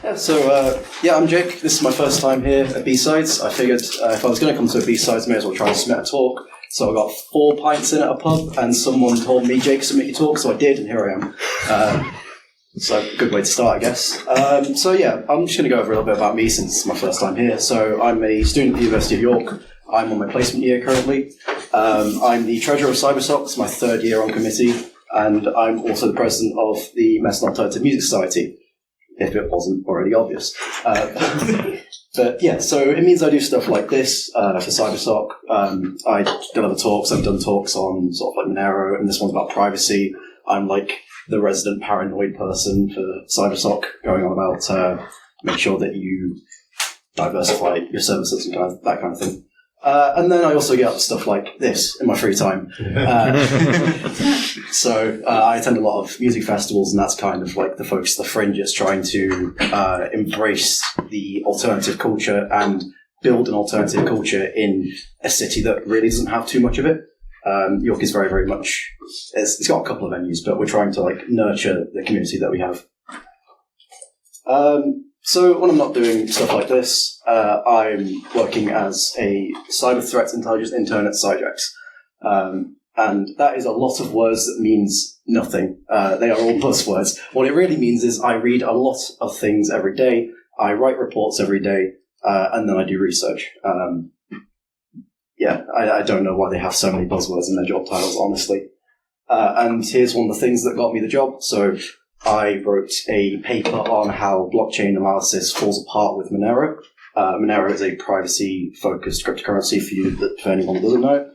I'm Jake. This is my first time here at B-Sides. I figured if I was going to come to a B-Sides, I may as well try and submit a talk. So I got 4 pints in at a pub, and someone told me, Jake, submit your talk, so I did, and here I am. So a good way to start, I guess. I'm just going to go over a little bit about me since it's my first time here. So I'm a student at the University of York. I'm on my placement year currently. I'm the treasurer of CyberSoc. It's my 3rd year on committee, and I'm also the president of the Mess and Alternative Music Society, if it wasn't already obvious. So it means I do stuff like this for CyberSoc. I deliver talks. I've done talks on sort of like Monero, and this one's about privacy. I'm like the resident paranoid person for CyberSoc, going on about make sure that you diversify your services and that kind of thing. And then I also get up to stuff like this in my free time. I attend a lot of music festivals, and that's kind of like the focus of the Fringe is trying to embrace the alternative culture and build an alternative culture in a city that really doesn't have too much of it. York is very, very much... It's got a couple of venues, but we're trying to like nurture the community that we have. So when I'm not doing stuff like this, I'm working as a cyber threats intelligence intern at Cyjax. And that is a lot of words that means nothing. They are all buzzwords. What it really means is I read a lot of things every day, I write reports every day, and then I do research. I don't know why they have so many buzzwords in their job titles, honestly. And here's one of the things that got me the job. So I wrote a paper on how blockchain analysis falls apart with Monero. Monero is a privacy-focused cryptocurrency for anyone that doesn't know.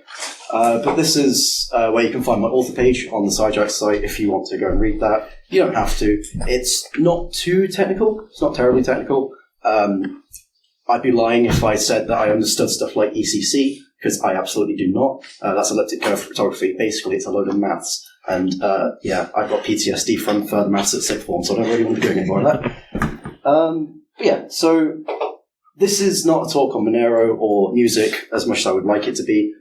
But this is where you can find my author page on the Cyjax site if you want to go and read that. You don't have to. It's not too technical. It's not terribly technical. I'd be lying if I said that I understood stuff like ECC, because I absolutely do not. That's elliptic curve cryptography. Basically, it's a load of maths. And I've got PTSD from further maths at 6th form, so I don't really want to be doing any more of that. So this is not a talk on Monero or music as much as I would like it to be.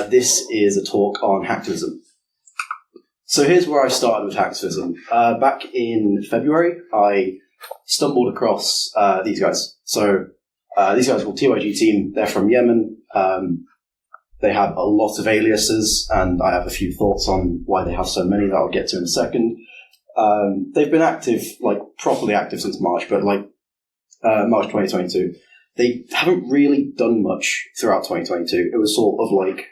This is a talk on hacktivism. So here's where I started with hacktivism. Back in February, I stumbled across these guys. So these guys are called TYG Team. They're from Yemen. They have a lot of aliases, and I have a few thoughts on why they have so many that I'll get to in a second. They've been active, like properly active since March, but like March 2022. They haven't really done much throughout 2022. It was sort of like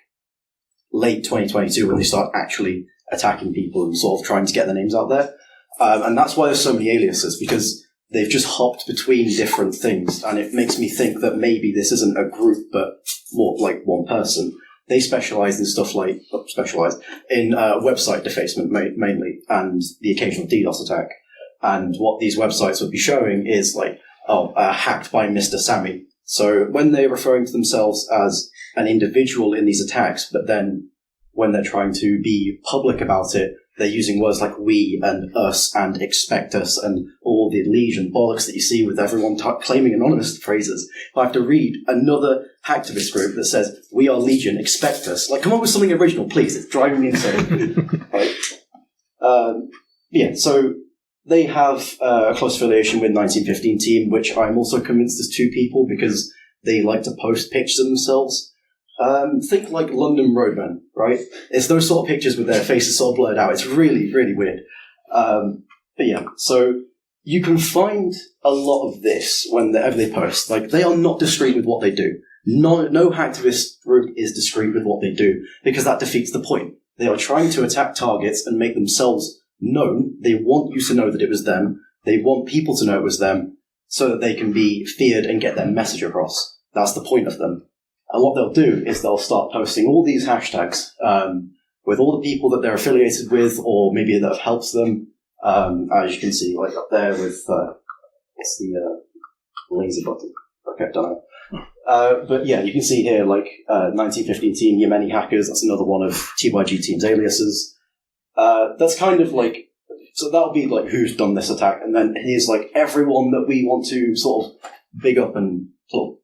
late 2022 when they start actually attacking people and sort of trying to get their names out there. And that's why there's so many aliases, because they've just hopped between different things, and it makes me think that maybe this isn't a group, but more like one person. They specialize in stuff like, website defacement mainly, and the occasional DDoS attack. And what these websites would be showing is like, hacked by Mr. Sammy. So when they're referring to themselves as an individual in these attacks, but then when they're trying to be public about it, they're using words like we and us and expect us and all the legion bollocks that you see with everyone claiming anonymous phrases. I have to read another hacktivist group that says, we are legion, expect us. Like, come up with something original, please. It's driving me insane. Right. So they have a close affiliation with 1915 Team, which I'm also convinced is 2 people because they like to post pictures of themselves. Think like London Roadmen, right? It's those sort of pictures with their faces sort of blurred out. It's really, really weird. So you can find a lot of this whenever they post. Like, they are not discreet with what they do. No hacktivist group is discreet with what they do, because that defeats the point. They are trying to attack targets and make themselves known. They want you to know that it was them. They want people to know it was them so that they can be feared and get their message across. That's the point of them. And what they'll do is they'll start posting all these hashtags with all the people that they're affiliated with, or maybe that have helped them. As you can see, like up there with what's the laser button? Okay, done it. But yeah, you can see here like 1915 Team, Yemeni hackers. That's another one of TYG Team's aliases. That's kind of like, so that'll be like who's done this attack, and then here's like everyone that we want to sort of big up and sort of,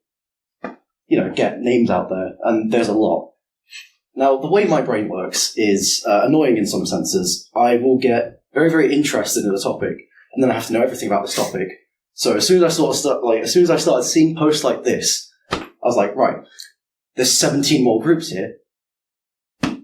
get names out there, and there's a lot. Now, the way my brain works is annoying in some senses. I will get very, very interested in a topic, and then I have to know everything about this topic. So as soon as I started seeing posts like this, I was like, right, there's 17 more groups here.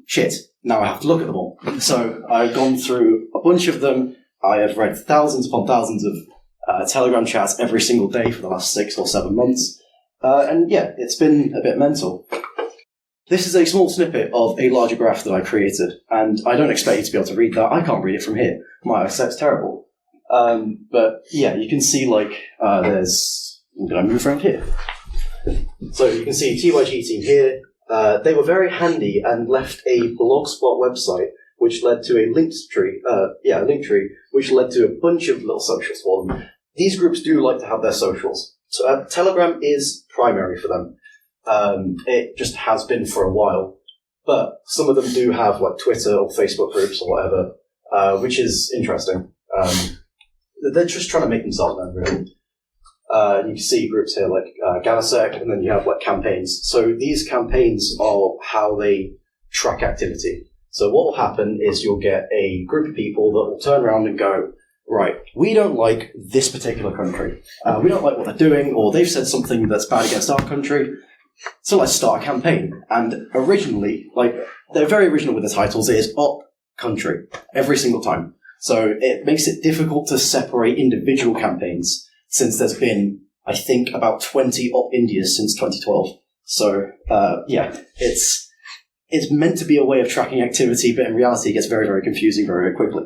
Shit, now I have to look at them all. So I've gone through a bunch of them. I have read thousands upon thousands of Telegram chats every single day for the last 6 or 7 months. And yeah, it's been a bit mental. This is a small snippet of a larger graph that I created, and I don't expect you to be able to read that. I can't read it from here. My eyesight's terrible. But yeah, you can see I'm going to move around here. So you can see TYG team here. They were very handy and left a blogspot website, which led to a link tree, which led to a bunch of little socials for them. These groups do like to have their socials. So Telegram is primary for them. It just has been for a while. But some of them do have Twitter or Facebook groups or whatever, which is interesting. They're just trying to make themselves known, really. You can see groups here like Galasec, and then you have campaigns. So these campaigns are how they track activity. So what will happen is you'll get a group of people that will turn around and go, right, we don't like this particular country. We don't like what they're doing, or they've said something that's bad against our country. So let's start a campaign. And originally, they're very original with the titles. It is op country every single time. So it makes it difficult to separate individual campaigns, since there's been, I think, about 20 op Indias since 2012. So, yeah, it's meant to be a way of tracking activity, but in reality it gets very, very confusing very, very quickly.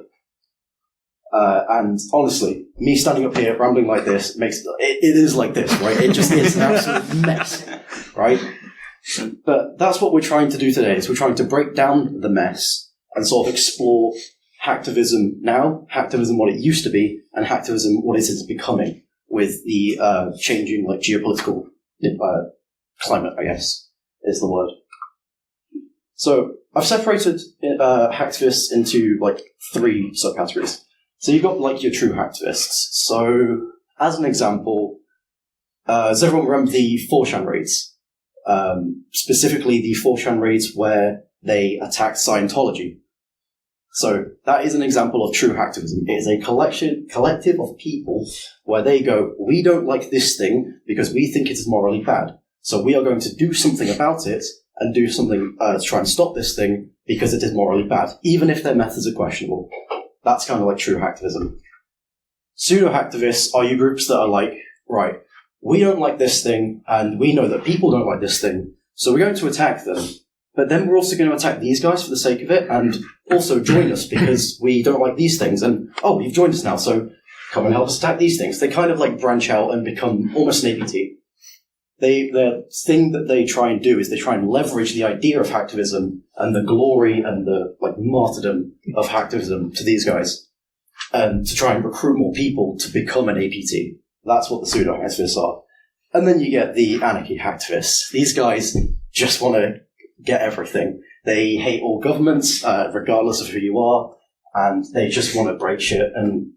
And honestly, me standing up here rambling like this it is like this, right? It just is an absolute mess, right? But that's what we're trying to do today, is we're trying to break down the mess and sort of explore hacktivism now, hacktivism what it used to be, and hacktivism what it is becoming with the changing geopolitical climate, I guess, is the word. So I've separated hacktivists into 3 subcategories. So you've got your true hacktivists. So as an example, does everyone remember the 4chan raids? Specifically the 4chan raids where they attacked Scientology. So that is an example of true hacktivism. It is a collective of people where they go, we don't like this thing because we think it is morally bad. So we are going to do something about it and do something to try and stop this thing because it is morally bad, even if their methods are questionable. That's kind of like true hacktivism. Pseudo-hacktivists are you groups that are right, we don't like this thing and we know that people don't like this thing, so we're going to attack them. But then we're also going to attack these guys for the sake of it, and also join us because we don't like these things. And, oh, you've joined us now, so come and help us attack these things. They kind of branch out and become almost an APT. The thing that they try and do is they try and leverage the idea of hacktivism and the glory and the martyrdom of hacktivism to these guys, and to try and recruit more people to become an APT. That's what the pseudo-hacktivists are. And then you get the anarchy hacktivists. These guys just want to get everything. They hate all governments, regardless of who you are, and they just want to break shit and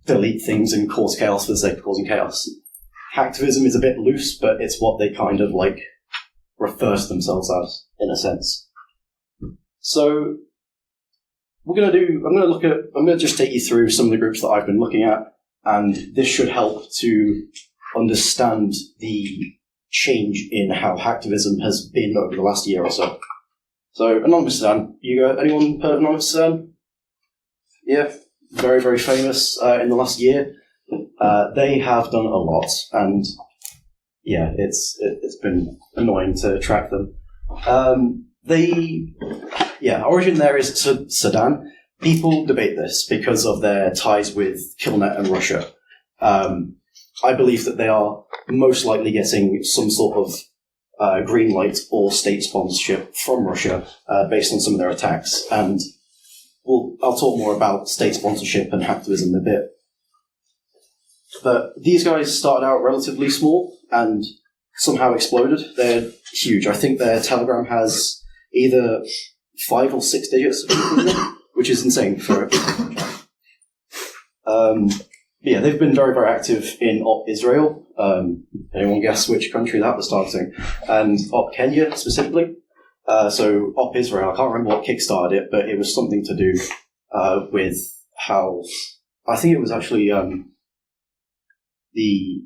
delete things and cause chaos for the sake of causing chaos. Hacktivism is a bit loose, but it's what they kind of refer to themselves as, in a sense. So I'm going to just take you through some of the groups that I've been looking at, and this should help to understand the change in how hacktivism has been over the last year or so. So, Anonymous Sedan. Anyone heard of Anonymous Sedan? Yeah, very, very famous in the last year. They have done a lot, and yeah, it's been annoying to track them. Origin there is Sudan. People debate this because of their ties with Killnet and Russia. I believe that they are most likely getting some sort of green light or state sponsorship from Russia based on some of their attacks. And I'll talk more about state sponsorship and hacktivism in a bit. But these guys started out relatively small and somehow exploded. They're huge. I think their Telegram has either 5 or 6 digits, which is insane for it. Yeah, they've been very, very active in Op Israel. Anyone guess which country that was targeting? And Op Kenya specifically. So Op Israel, I can't remember what kickstarted it, but it was something to do with how, I think it was actually the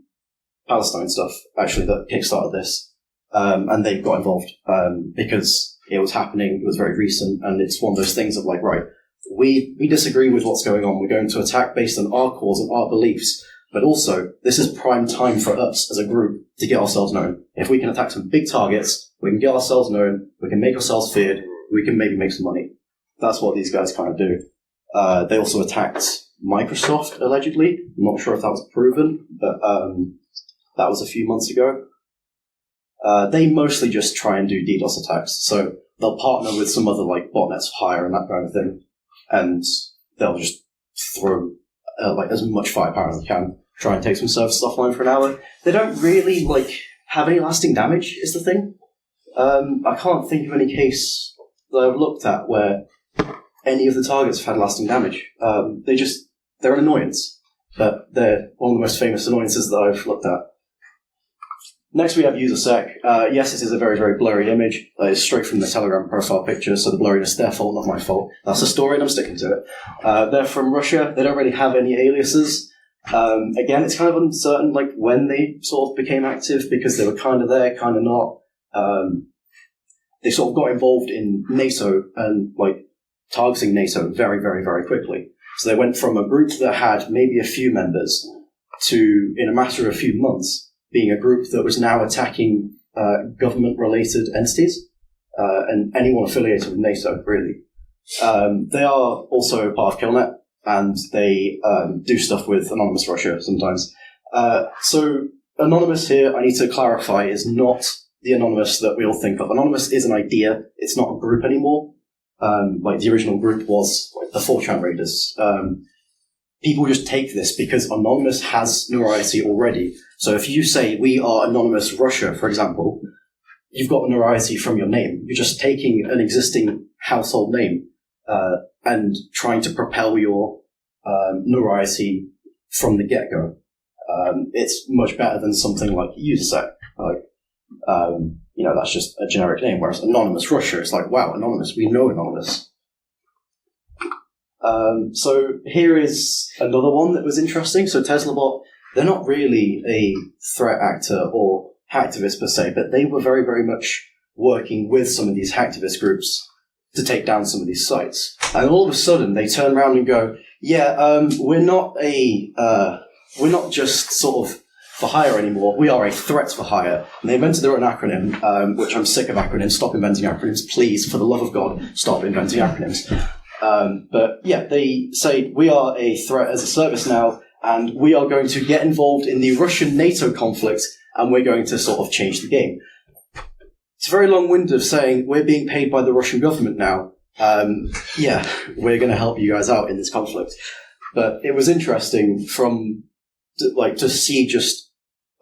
Palestine stuff, actually, that kickstarted this. And they got involved because it was happening, it was very recent, and it's one of those things of like, right, we disagree with what's going on, we're going to attack based on our cause and our beliefs, but also, this is prime time for us as a group to get ourselves known. If we can attack some big targets, we can get ourselves known, we can make ourselves feared, we can maybe make some money. That's what these guys kind of do. They also attacked Microsoft, allegedly. I'm not sure if that was proven, but that was a few months ago. They mostly just try and do DDoS attacks. So they'll partner with some other like botnets for hire and that kind of thing, and they'll just throw like as much firepower as they can, try and take some services offline for an hour. They don't really like have any lasting damage, is the thing. I can't think of any case that I've looked at where any of the targets have had lasting damage. They're an annoyance, but they're one of the most famous annoyances that I've looked at. Next we have UserSec. Yes, this is a very, very blurry image. It's straight from the Telegram profile picture, so the blurriness is their fault, not my fault. That's the story and I'm sticking to it. They're from Russia. They don't really have any aliases. Again, it's kind of uncertain like when they sort of became active, because they were kind of there, kind of not. They sort of got involved in NATO and like targeting NATO very, very, very quickly. So they went from a group that had maybe a few members to, in a matter of a few months, being a group that was now attacking government-related entities and anyone affiliated with NATO, really. They are also part of Killnet, and they do stuff with Anonymous Russia sometimes. So Anonymous here, I need to clarify, is not the Anonymous that we all think of. Anonymous is an idea. It's not a group anymore. Like the original group was like the 4chan Raiders. People just take this because Anonymous has notoriety already. So if you say, we are Anonymous Russia, for example, you've got notoriety from your name. You're just taking an existing household name and trying to propel your notoriety from the get-go. It's much better than something like UserSec. That's just a generic name, whereas Anonymous Russia, it's like, wow, Anonymous, we know Anonymous. So here is another one that was interesting. So TeslaBot, they're not really a threat actor or hacktivist per se, but they were very, very much working with some of these hacktivist groups to take down some of these sites. And all of a sudden, they turn around and go, we're not just sort of for hire anymore. We are a threat for hire. And they invented their own acronym, which I'm sick of acronyms. Stop inventing acronyms. Please, for the love of God, stop inventing acronyms. But yeah, they say we are a threat as a service now, and we are going to get involved in the Russian-NATO conflict, and we're going to sort of change the game. It's a very long-winded of saying we're being paid by the Russian government now. We're going to help you guys out in this conflict. But it was interesting to see just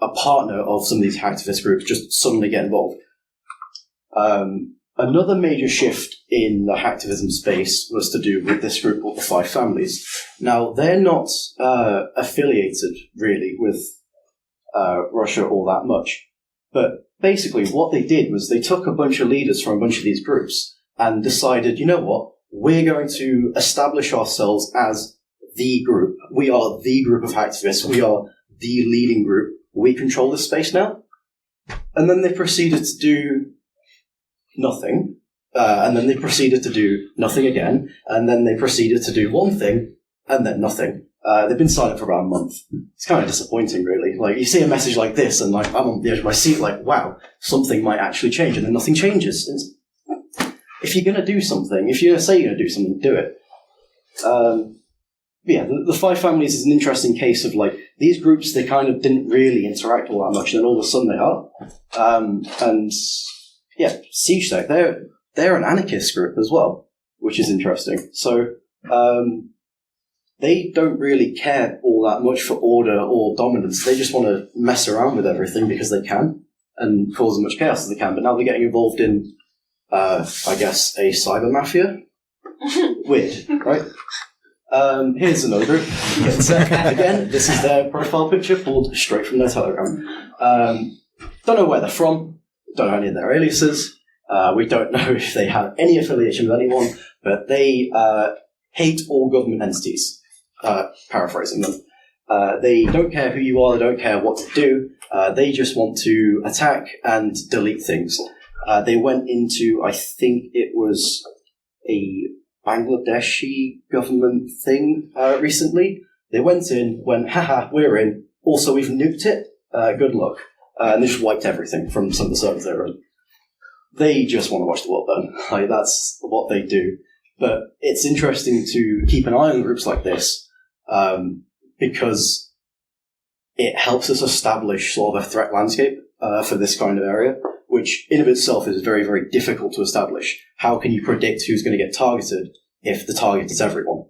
a partner of some of these hacktivist groups just suddenly get involved. Another major shift in the hacktivism space was to do with this group called the Five Families. Now, they're not affiliated, really, with Russia all that much. But basically, what they did was they took a bunch of leaders from a bunch of these groups and decided, you know what, we're going to establish ourselves as the group. We are the group of hacktivists. We are the leading group. We control this space now. And then they proceeded to do nothing, and then they proceeded to do nothing again, and then they proceeded to do one thing, and then nothing. They've been silent for about a month. It's kind of disappointing, really. Like, you see a message like this, and like I'm on the edge of my seat, like, wow, something might actually change, and then nothing changes. If you're going to do something, if you're going to say you're going to do something, do it. The Five Families is an interesting case of, like, these groups, they kind of didn't really interact all that much, and then all of a sudden they are. SiegeSec, they're an anarchist group as well, which is interesting. So, they don't really care all that much for order or dominance. They just want to mess around with everything because they can and cause as much chaos as they can. But now they're getting involved in, a cyber mafia. Weird, right? Here's another group. Again, this is their profile picture pulled straight from their Telegram. Don't know where they're from. Don't know any of their aliases. We don't know if they have any affiliation with anyone, but they hate all government entities. Paraphrasing them. They don't care who you are, they don't care what to do, they just want to attack and delete things. They went into, I think it was a Bangladeshi government thing recently. They went in, went, haha, we're in, also we've nuked it, good luck. And they just wiped everything from some of the servers they were in. They just want to watch the world burn. Like, that's what they do. But it's interesting to keep an eye on groups like this, because it helps us establish sort of a threat landscape for this kind of area, which in of itself is very, very difficult to establish. How can you predict who's going to get targeted if the target is everyone?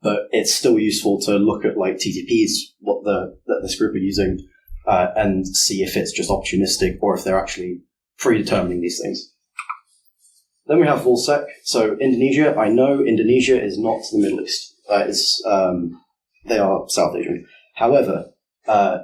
But it's still useful to look at like TTPs, that this group are using, and see if it's just opportunistic or if they're actually predetermining these things. Then we have Volsec. So Indonesia, I know Indonesia is not the Middle East. They are South Asian. However,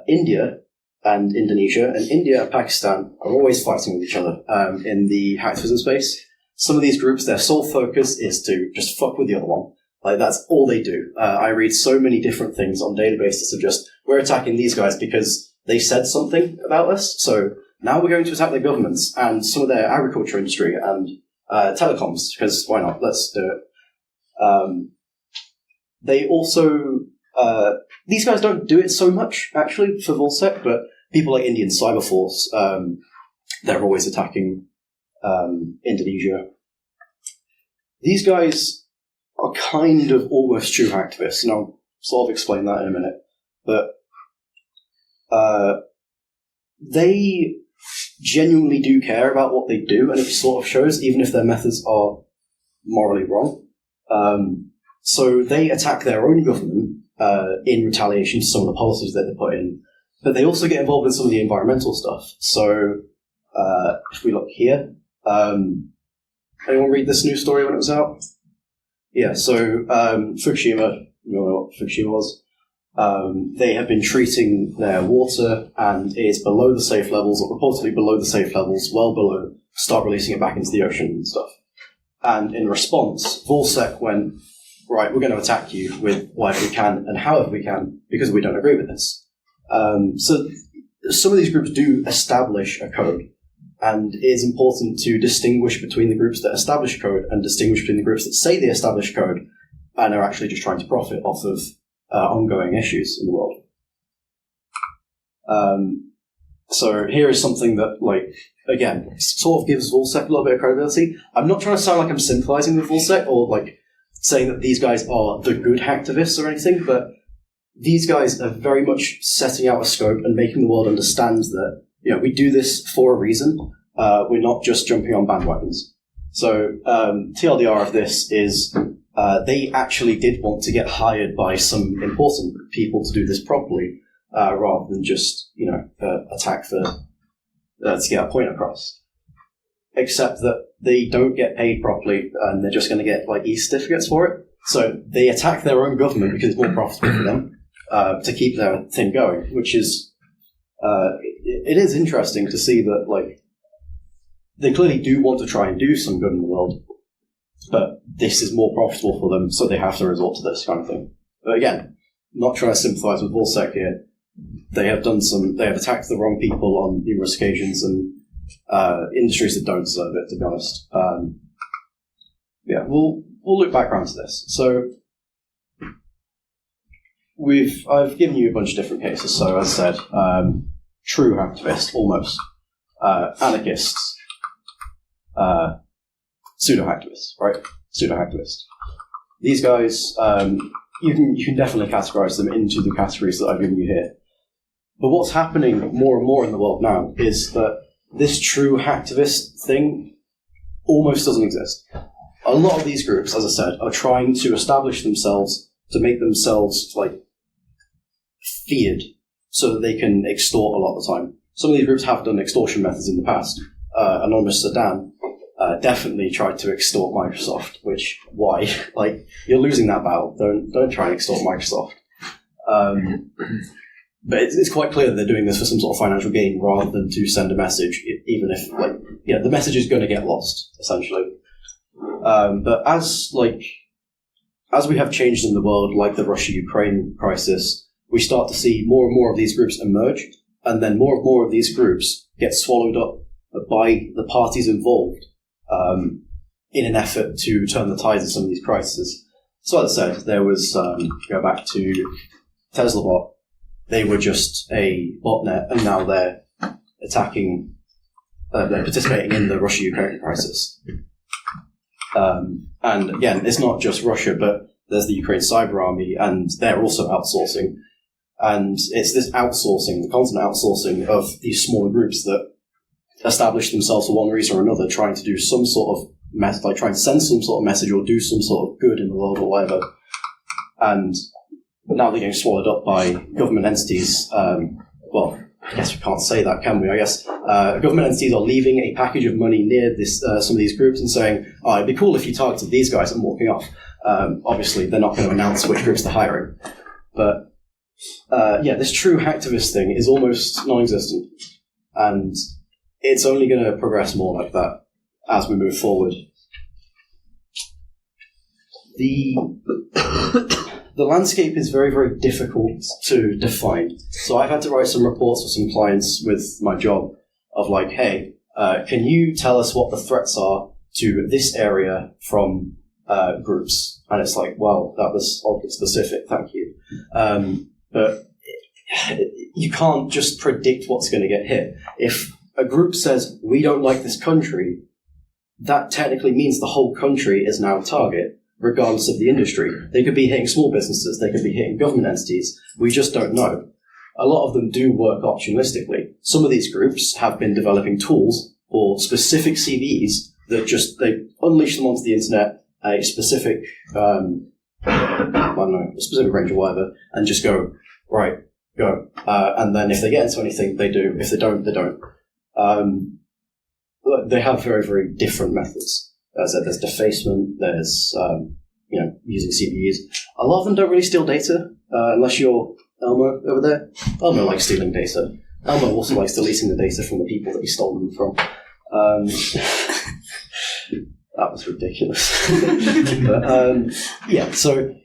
India and Indonesia and India and Pakistan are always fighting with each other in the hacktivism space. Some of these groups, their sole focus is to just fuck with the other one. Like, that's all they do. I read so many different things on a daily basis of just, we're attacking these guys because they said something about us, so now we're going to attack their governments and some of their agriculture industry and telecoms, because why not? Let's do it. They also, these guys don't do it so much, actually, for Volsec, but people like Indian Cyber Force, they're always attacking Indonesia. These guys are kind of almost true hacktivists, and I'll sort of explain that in a minute. But they genuinely do care about what they do, and it sort of shows, even if their methods are morally wrong. So they attack their own government in retaliation to some of the policies that they put in, but they also get involved in some of the environmental stuff. So if we look here, anyone read this news story when it was out? Yeah, so Fukushima, you know what Fukushima was? They have been treating their water, and it is below the safe levels, or reportedly below the safe levels, well below, start releasing it back into the ocean and stuff. And in response, Volsec went, right, we're going to attack you with whatever we can and however we can, because we don't agree with this. So some of these groups do establish a code, and it is important to distinguish between the groups that establish code and distinguish between the groups that say they establish code and are actually just trying to profit off of ongoing issues in the world. So here is something that, like, again, sort of gives Volsec a little bit of credibility. I'm not trying to sound like I'm sympathizing with Volsec or like saying that these guys are the good hacktivists or anything, but these guys are very much setting out a scope and making the world understand that, you know, we do this for a reason. We're not just jumping on bandwagons. So TLDR of this is they actually did want to get hired by some important people to do this properly, rather than just, you know, attack to get a point across. Except that they don't get paid properly, and they're just going to get like e-certificates for it. So they attack their own government because it's more profitable for them to keep their thing going, which is it is interesting to see that, like, they clearly do want to try and do some good in the world, but this is more profitable for them, so they have to resort to this kind of thing. But again, not trying to sympathise with Volsec here. They have attacked the wrong people on numerous occasions, and industries that don't deserve it, to be honest. Yeah, we'll look back around to this. So I've given you a bunch of different cases. So as I said, true hacktivist, almost, anarchists, pseudo-hacktivists, right? Pseudo-hacktivists. These guys, you can definitely categorize them into the categories that I've given you here. But what's happening more and more in the world now is that this true hacktivist thing almost doesn't exist. A lot of these groups, as I said, are trying to establish themselves, to make themselves, like, feared, so that they can extort a lot of the time. Some of these groups have done extortion methods in the past. Anonymous Saddam definitely tried to extort Microsoft, which, why? Like, you're losing that battle. Don't try and extort Microsoft. But it's quite clear that they're doing this for some sort of financial gain rather than to send a message, even if, like, yeah, the message is going to get lost, essentially. But as, like, as we have changed in the world, like the Russia-Ukraine crisis, we start to see more and more of these groups emerge, and then more and more of these groups get swallowed up by the parties involved in an effort to turn the tides of some of these crises. So as I said, there was, go back to Tesla bot, they were just a botnet, and now they're attacking, they're participating in the Russia-Ukraine crisis. And again, it's not just Russia, but there's the Ukraine cyber army, and they're also outsourcing. And it's this outsourcing, the constant outsourcing of these smaller groups that establish themselves for one reason or another, trying to do some sort of message, like trying to send some sort of message or do some sort of good in the world or whatever. And now they're getting swallowed up by government entities. Well, I guess we can't say that, can we? I guess government entities are leaving a package of money near this some of these groups and saying, "Oh, it'd be cool if you targeted these guys," and walking off. Obviously, they're not going to announce which groups they're hiring. But yeah, this true hacktivist thing is almost non-existent, and it's only going to progress more like that as we move forward. The landscape is very, very difficult to define. So I've had to write some reports for some clients with my job of like, hey, can you tell us what the threats are to this area from groups? And it's like, well, that was oddly specific, thank you. But you can't just predict what's going to get hit. If a group says, we don't like this country, that technically means the whole country is now a target, regardless of the industry. They could be hitting small businesses, they could be hitting government entities. We just don't know. A lot of them do work opportunistically. Some of these groups have been developing tools for specific CVs that just, they unleash them onto the internet, a specific, I don't know, a specific range or whatever, and just go, right, go. And then if they get into anything, they do. If they don't, they don't. They have very, very different methods. As I said, there's defacement, there's using CVEs. A lot of them don't really steal data, unless you're Elmo over there. Elmo likes stealing data. Elmo also likes deleting the data from the people that he stole them from. That was ridiculous. But, yeah, so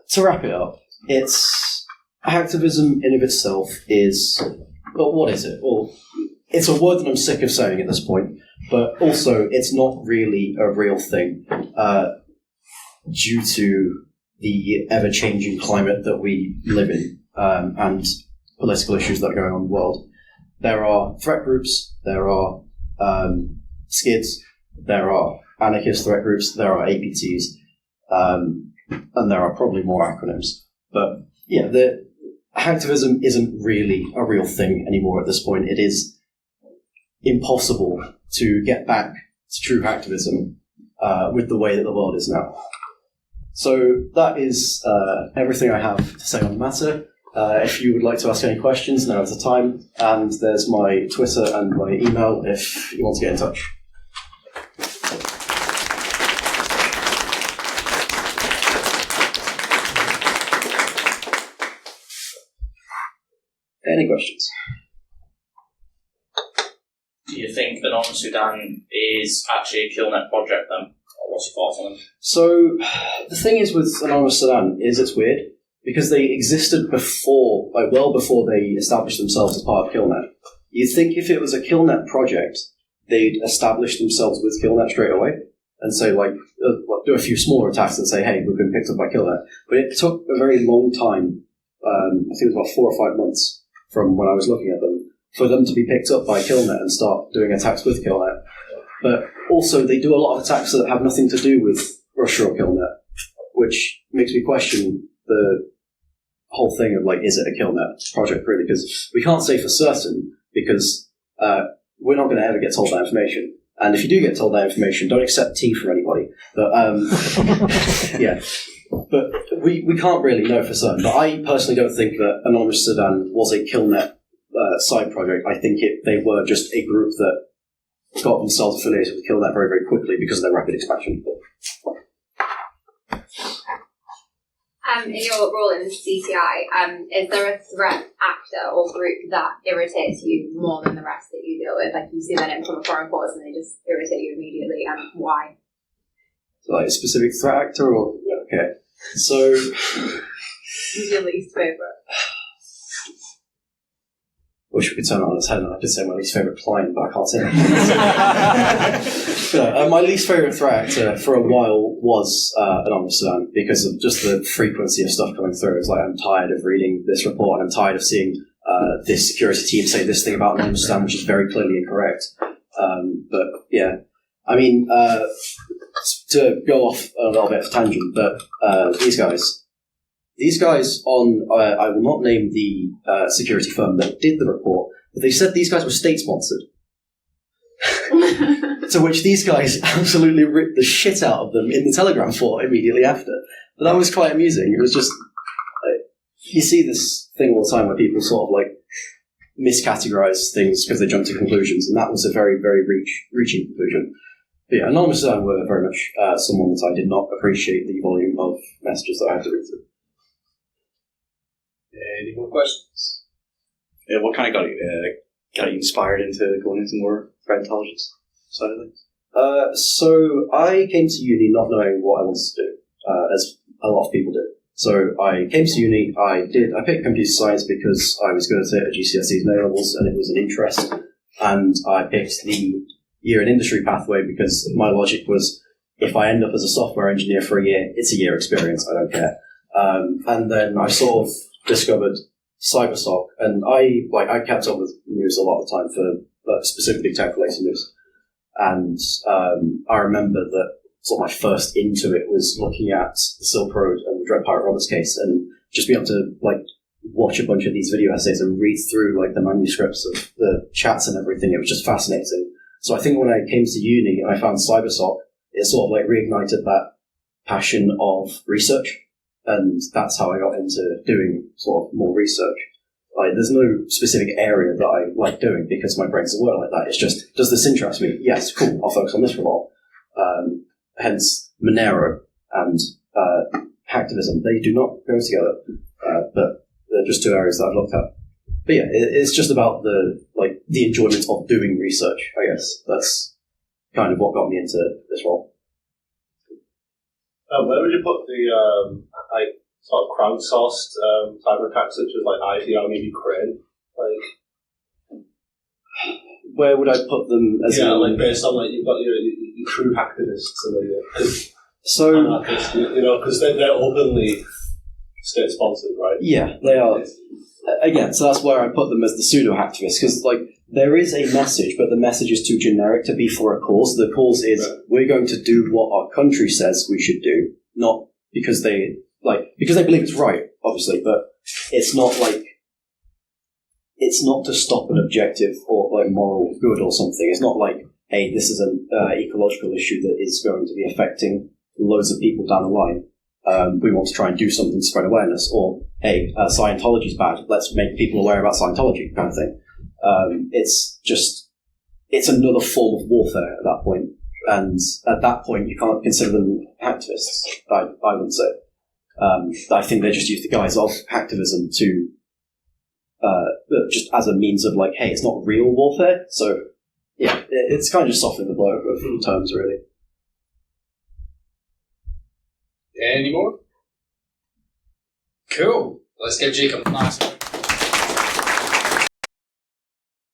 to wrap it up, hacktivism in of itself is, well, what is it? Well, it's a word that I'm sick of saying at this point, but also it's not really a real thing due to the ever-changing climate that we live in and political issues that are going on in the world. There are threat groups, there are skids, there are anarchist threat groups, there are APTs, and there are probably more acronyms. But yeah, hacktivism isn't really a real thing anymore at this point. It is impossible to get back to true hacktivism with the way that the world is now. So that is everything I have to say on the matter. If you would like to ask any questions, now is the time. And there's my Twitter and my email if you want to get in touch. Any questions? Do you think Anonymous Sudan is actually a KillNet project then? Or what's your thoughts on them? So, the thing is with Anonymous Sudan is it's weird, because they existed before, like well before they established themselves as part of KillNet. You'd think if it was a KillNet project, they'd establish themselves with KillNet straight away, and say do a few smaller attacks and say, hey, we've been picked up by KillNet. But it took a very long time, I think it was about 4 or 5 months from when I was looking at them, for them to be picked up by KillNet and start doing attacks with KillNet. But also, they do a lot of attacks that have nothing to do with Russia or KillNet, which makes me question the whole thing of, is it a KillNet project, really? Because we can't say for certain, because we're not going to ever get told that information. And if you do get told that information, don't accept tea from anybody. But, yeah. But we can't really know for certain. But I personally don't think that Anonymous Sudan was a KillNet side project. I think they were just a group that got themselves affiliated with KillNet very, very quickly because of their rapid expansion. In your role in the CTI, is there a threat actor or group that irritates you more than the rest that you deal with? Like you see them from a foreign force and they just irritate you immediately, and why? So, like a specific threat actor, or okay. So, Who's your least favourite? wish we could turn it on its head and I could say my least favourite client, but I can't say that. My least favourite threat actor for a while was Anonymous Sudan because of just the frequency of stuff coming through. It's like, I'm tired of reading this report and I'm tired of seeing this security team say this thing about Anonymous Sudan, which is very clearly incorrect. But yeah, I mean, to go off a little bit of a tangent, but these guys on, I will not name the security firm that did the report, but they said these guys were state-sponsored. To which these guys absolutely ripped the shit out of them in the Telegram for immediately after. But that was quite amusing. It was just, you see this thing all the time where people sort of like miscategorize things because they jump to conclusions, and that was a very, very reaching conclusion. But yeah, Anonymous were very much someone that I did not appreciate the volume of messages that I had to read through. Any more questions? Yeah, what kind of got you inspired into going into more threat intelligence side of things? So I came to uni not knowing what I wanted to do, as a lot of people did. So I came to uni, I picked computer science because I was good at it at GCSEs and A-levels, and it was an interest. And I picked the year in industry pathway because my logic was, if I end up as a software engineer for a year, it's a year experience, I don't care. And then I sort of discovered CyberSoc, and I kept up with news a lot of the time for specifically tech-related news. And I remember that sort of my first into it was looking at the Silk Road and the Dread Pirate Roberts case, and just being able to like watch a bunch of these video essays and read through like the manuscripts of the chats and everything. It was just fascinating. So I think when I came to uni and I found CyberSoc, it sort of like reignited that passion of research. And that's how I got into doing sort of more research. Like, there's no specific area that I like doing because my brain doesn't work like that. It's just, does this interest me? Yes, cool, I'll focus on this for a while. Hence, Monero and Hacktivism, they do not go together, but they're just two areas that I've looked at. But yeah, it's just about the enjoyment of doing research, I guess. That's kind of what got me into this role. Where would you put the sort of crowdsourced cyber attacks such as like ITR in Ukraine? Like, where would I put them? As like based on like you've got your true hacktivists and anarchists, because they're openly state sponsored, right? Yeah, they are. Again, so that's where I put them as the pseudo hacktivists, because like there is a message, but the message is too generic to be for a cause. The cause is we're going to do what our country says we should do, not because they believe it's right, obviously, but it's not to stop an objective or like moral good or something. It's not like, hey, this is an ecological issue that is going to be affecting loads of people down the line. We want to try and do something to spread awareness, or hey, Scientology's bad, let's make people aware about Scientology, kind of thing. It's another form of warfare at that point, and at that point you can't consider them hacktivists, I wouldn't say. I think they just use the guise of hacktivism to just as a means of like, hey, it's not real warfare, so yeah, it's kind of just softening the blow of terms, really. Any more? Cool. Let's give Jacob a class.